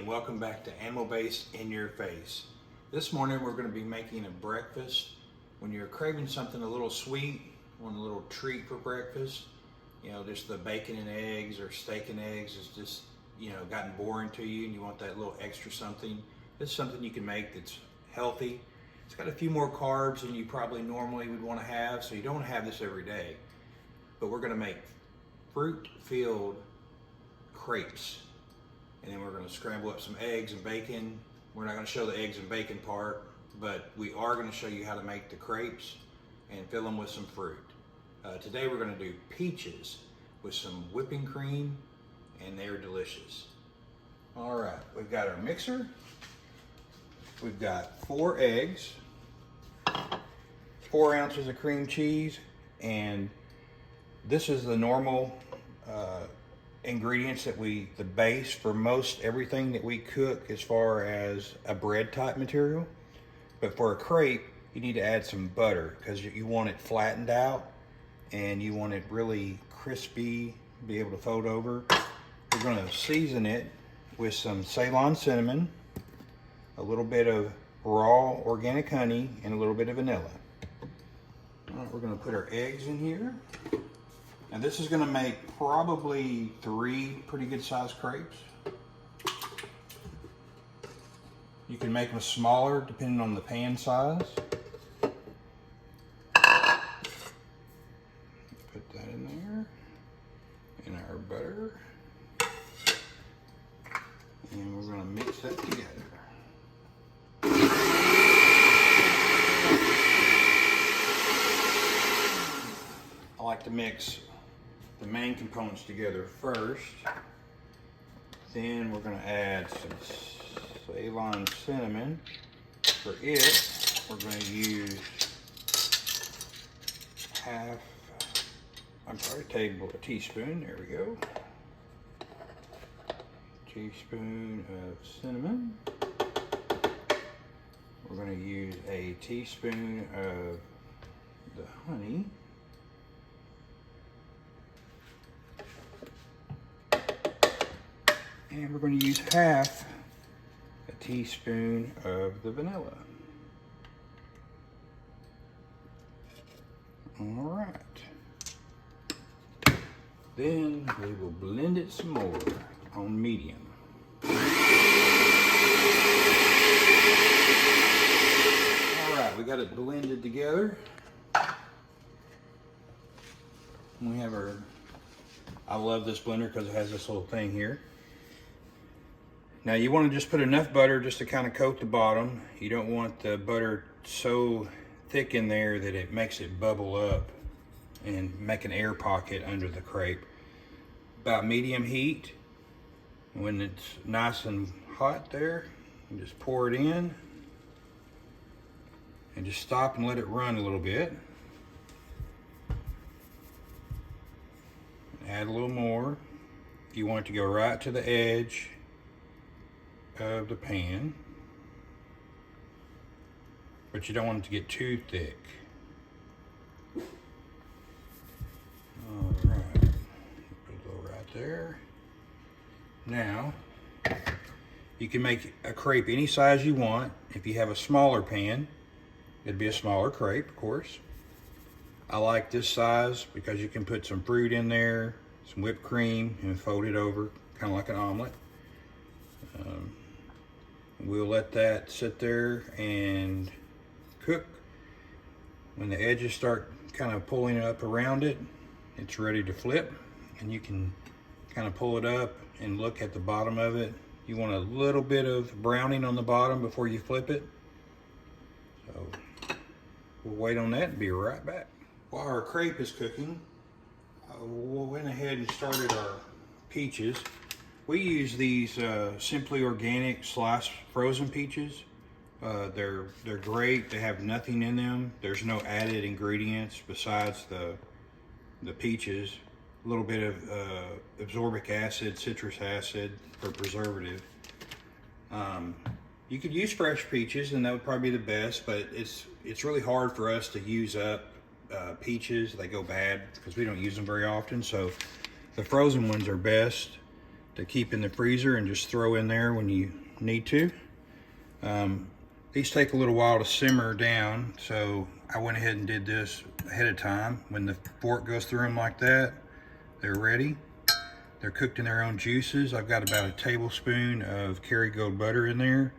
and welcome back to AnimalBased in your face. This morning we're going to be making a breakfast. When you're craving something a little sweet, want a little treat for breakfast, you know, just the bacon and eggs or steak and eggs is just, you know, gotten boring to you and you want that little extra something. This is something you can make that's healthy. It's got a few more carbs than you probably normally would want to have, so you don't want to have this every day. But we're going to make fruit-filled crepes. And then we're going to scramble up some eggs and bacon. We're not going to show the eggs and bacon part, but we are going to show you how to make the crepes and fill them with some fruit. Today we're going to do peaches with some whipping cream, and they're delicious. All right, we've got our mixer. We've got 4 eggs, 4 ounces of cream cheese, and this is the normal ingredients that the base for most everything that we cook as far as a bread type material. But for a crepe, you need to add some butter because you want it flattened out and you want it really crispy, be able to fold over. We're going to season it with some Ceylon cinnamon, a little bit of raw organic honey, and a little bit of vanilla. All right, we're going to put our eggs in here. And this is going to make probably 3 pretty good sized crepes. You can make them smaller depending on the pan size. Put that in there. And our butter. And we're going to mix that together. I like to mix the main components together first. Then we're going to add some Ceylon cinnamon. For it, we're going to use a teaspoon, there we go. Teaspoon of cinnamon. We're going to use a teaspoon of the honey. And we're going to use half a teaspoon of the vanilla. All right. Then we will blend it some more on medium. All right, we got it blended together. We have I love this blender because it has this little thing here. Now you want to just put enough butter just to kind of coat the bottom. You don't want the butter so thick in there that it makes it bubble up and make an air pocket under the crepe. About medium heat. When it's nice and hot there, you just pour it in and just stop and let it run a little bit. Add a little more. You want it to go right to the edge of the pan, but you don't want it to get too thick. All right, put a little right there. Now you can make a crepe any size you want. If you have a smaller pan, it'd be a smaller crepe, of course. I like this size because you can put some fruit in there, some whipped cream, and fold it over, kind of like an omelet. We'll let that sit there and cook. When the edges start kind of pulling up around it, it's ready to flip, and you can kind of pull it up and look at the bottom of it. You want a little bit of browning on the bottom before you flip it. So we'll wait on that and be right back. While our crepe is cooking, we went ahead and started our peaches. We use these Simply Organic sliced frozen peaches. They're great. They have nothing in them. There's no added ingredients besides the peaches. A little bit of ascorbic acid, citrus acid for preservative. You could use fresh peaches, and that would probably be the best. But it's really hard for us to use up peaches. They go bad because we don't use them very often. So the frozen ones are best. to keep in the freezer and just throw in there when you need to. These take a little while to simmer down, so I went ahead and did this ahead of time. When the fork goes through them like that, they're ready. They're cooked in their own juices. I've got about a tablespoon of Kerrygold butter in there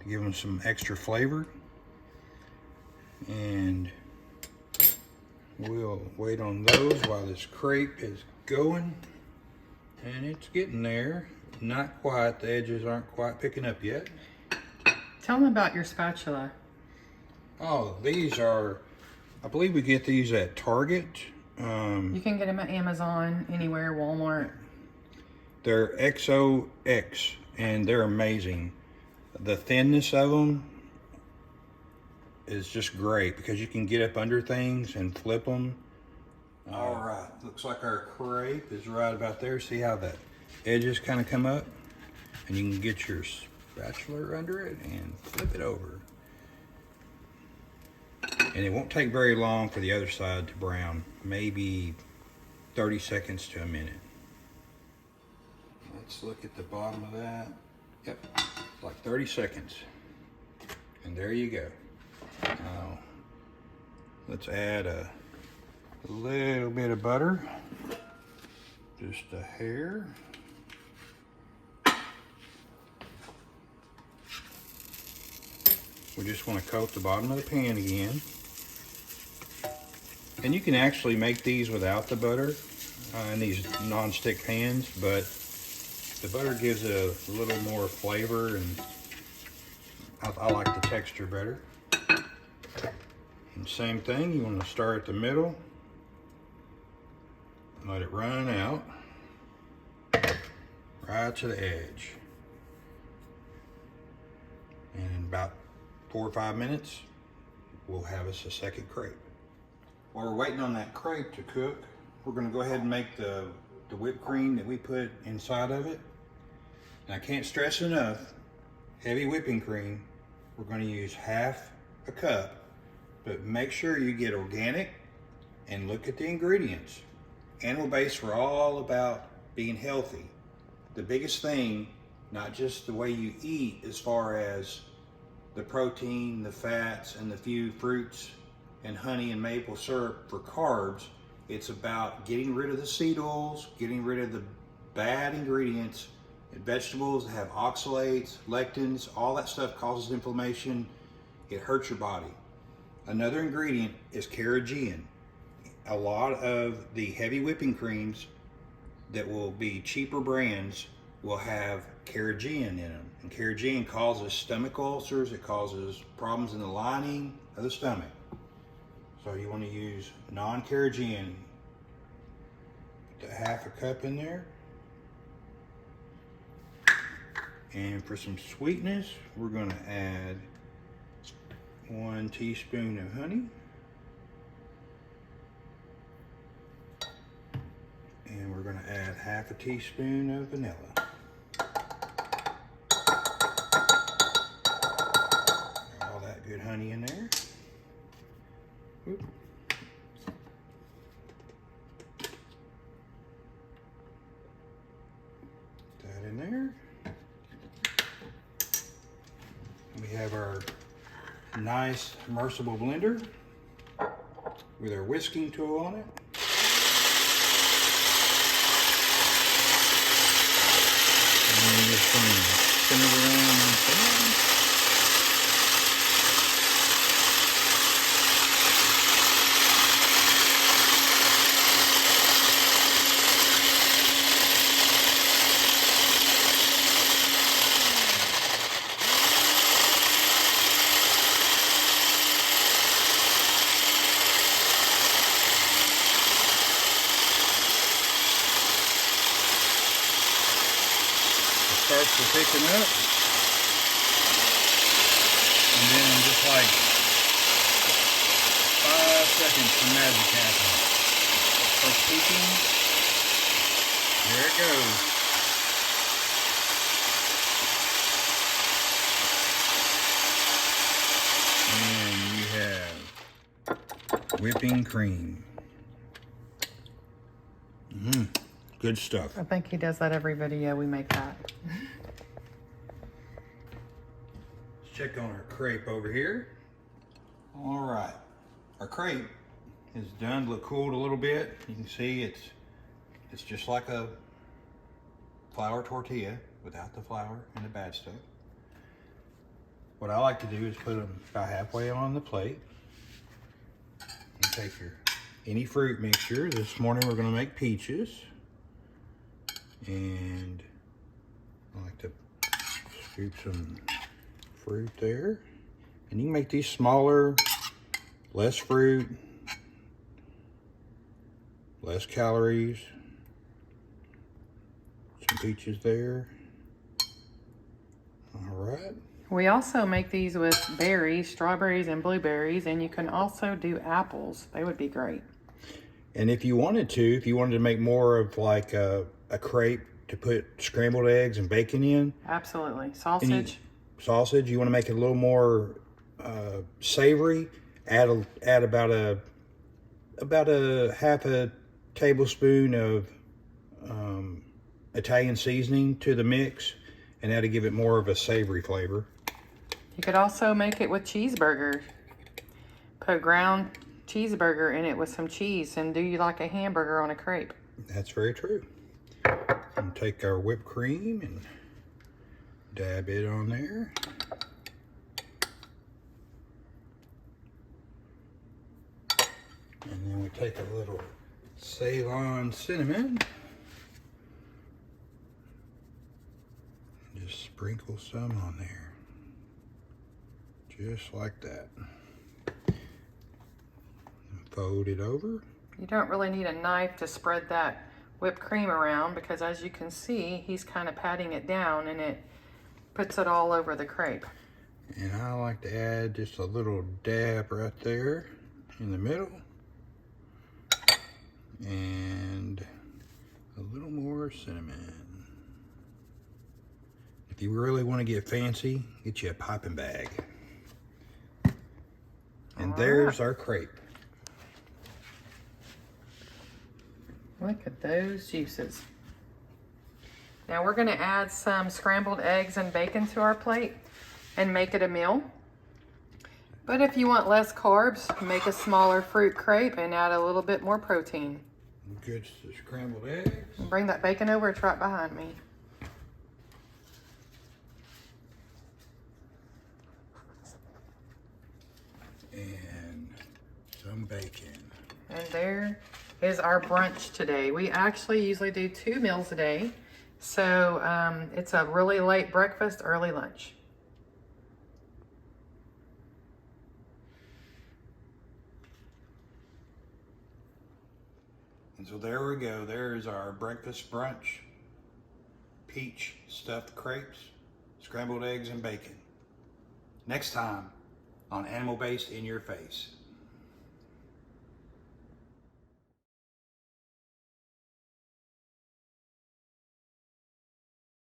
to give them some extra flavor. And we'll wait on those while this crepe is going. And it's getting there. Not quite, the edges aren't quite picking up yet. Tell them about your spatula. Oh, these are, I believe we get these at Target. You can get them at Amazon, anywhere, Walmart. They're XOX, and they're amazing. The thinness of them is just great because you can get up under things and flip them. All right, looks like our crepe is right about there. See how the edges kind of come up? And you can get your spatula under it and flip it over. And it won't take very long for the other side to brown, maybe 30 seconds to a minute. Let's look at the bottom of that. Yep, like 30 seconds. And there you go. Now, let's add a little bit of butter, just a hair. We just want to coat the bottom of the pan again. And you can actually make these without the butter in these non-stick pans, but the butter gives it a little more flavor, and I like the texture better. And same thing, you want to start at the middle, let it run out right to the edge. And in about 4 or 5 minutes, we'll have us a second crepe. While we're waiting on that crepe to cook, we're going to go ahead and make the whipped cream that we put inside of it. And I can't stress enough, heavy whipping cream, we're going to use half a cup, but make sure you get organic and look at the ingredients. AnimalBased, we're all about being healthy. The biggest thing, not just the way you eat as far as the protein, the fats, and the few fruits and honey and maple syrup for carbs, it's about getting rid of the seed oils, getting rid of the bad ingredients. Vegetables have oxalates, lectins, all that stuff causes inflammation. It hurts your body. Another ingredient is carrageenan. A lot of the heavy whipping creams that will be cheaper brands will have carrageenan in them. And carrageenan causes stomach ulcers. It causes problems in the lining of the stomach. So you want to use non-carrageenan. Put a half a cup in there. And for some sweetness, we're going to add 1 teaspoon of honey. And we're going to add half a teaspoon of vanilla. All that good honey in there. Oop. That in there. We have our nice immersible blender with our whisking tool on it. And we're just going to spin it around and spin. Starts to thicken up, and then just like 5 seconds some magic happens. Starts peaking. There it goes. And you have whipping cream. Good stuff. I think he does that every video we make that. Let's check on our crepe over here. All right, our crepe is done to cooled a little bit. You can see it's just like a flour tortilla without the flour and the bad stuff. What I like to do is put them about halfway on the plate. And take any fruit mixture. This morning we're going to make peaches. And I like to scoop some fruit there. And you can make these smaller, less fruit, less calories. Some peaches there. All right. We also make these with berries, strawberries and blueberries, and you can also do apples. They would be great. And if you wanted to make more of like a crepe to put scrambled eggs and bacon in. Absolutely. Sausage. You want to make it a little more savory, add about a half a tablespoon of Italian seasoning to the mix, and that'll give it more of a savory flavor. You could also make it with cheeseburger. Put ground cheeseburger in it with some cheese and do you like a hamburger on a crepe. That's very true. And take our whipped cream and dab it on there. And then we take a little Ceylon cinnamon. Just sprinkle some on there. Just like that. And fold it over. You don't really need a knife to spread that whipped cream around because as you can see, he's kind of patting it down and it puts it all over the crepe. And I like to add just a little dab right there in the middle. And a little more cinnamon. If you really want to get fancy, get you a popping bag. And there's our crepe. Look at those juices. Now we're going to add some scrambled eggs and bacon to our plate and make it a meal. But if you want less carbs, make a smaller fruit crepe and add a little bit more protein. Good scrambled eggs. Bring that bacon over, it's right behind me. And some bacon. And there is our brunch today. We actually usually do 2 meals a day. So it's a really late breakfast, early lunch. And so there we go. There's our breakfast brunch. Peach stuffed crepes, scrambled eggs and bacon. Next time on Animal Based in Your Face.